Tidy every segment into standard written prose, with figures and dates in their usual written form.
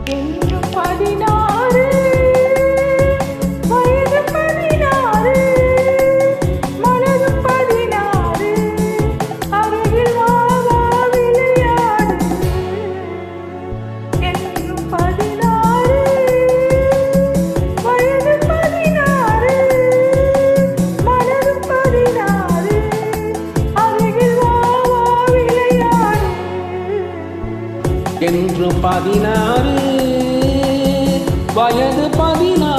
என்றும் 16 வயது 16 மனதும் 16 அருகில் வா வா விளையாடு என்றும் 16 வயது 16 மனதும் 16 அருகில் வா வா விளையாடு என்றும் 16 வயது 16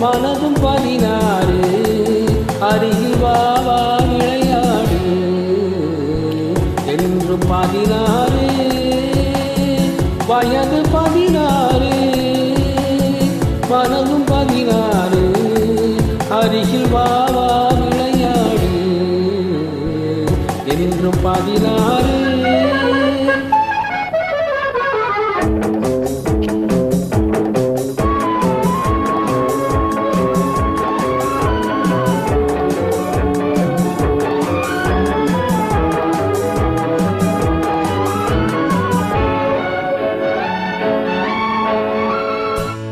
மனதும் 16 அருகில் வா வா விளையாடு என்றும் 16 வயது 16 மனதும் 16 அருகில் வா வா விளையாடு என்றும் 16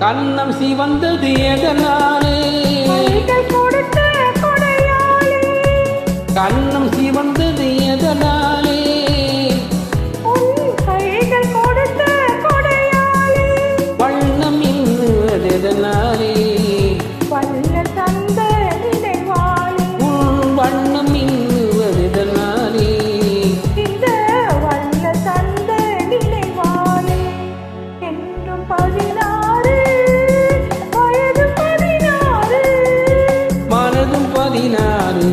கண்ணம் சிவந்தது எதனாலே கைகள் கொடுத்த கொடையாளி கண்ணம் சிவந்தது எதனாலே உன் கைகள் கொடுத்த கொடையாளி வண்ணம் இன்னுவது எதனாலே வல்ல தந்த நினைவாளி உன் வண்ணம் இன்னுவது எதனாலே இந்த வல்ல தந்த நினைவாளி என்றும் 16 வயது 16 மனதும் 16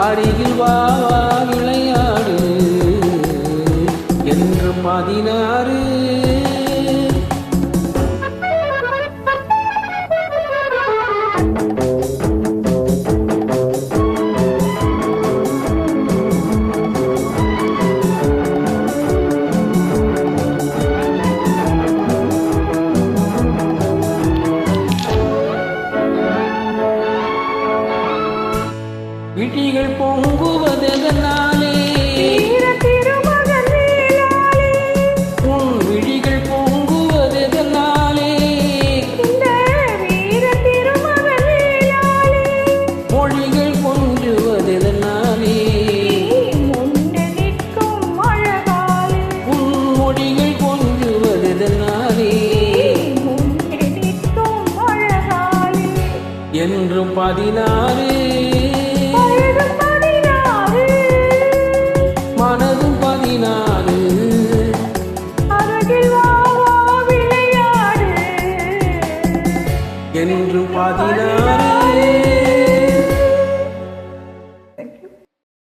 அருகில் வா வா விளையாடு என்று 16 விழிகள் பொங்குவதெதனாலே வீர திருமகன் வேளாளி உன் விழிகள் பொங்குவதெதனாலே இந்த வீர திருமகன் வேளாளி மொழிகள் கொஞ்சுவதெதனாலே நீ முன்னே நிற்கும் அழகாளி உன் மொழிகள் கொஞ்சுவதெதனாலே நீ முன்னே நிற்கும் அழகாளி என்றும் 16 வயது 16 மனதும் 16 அருகில் வா வா விளையாடு என்றும் 16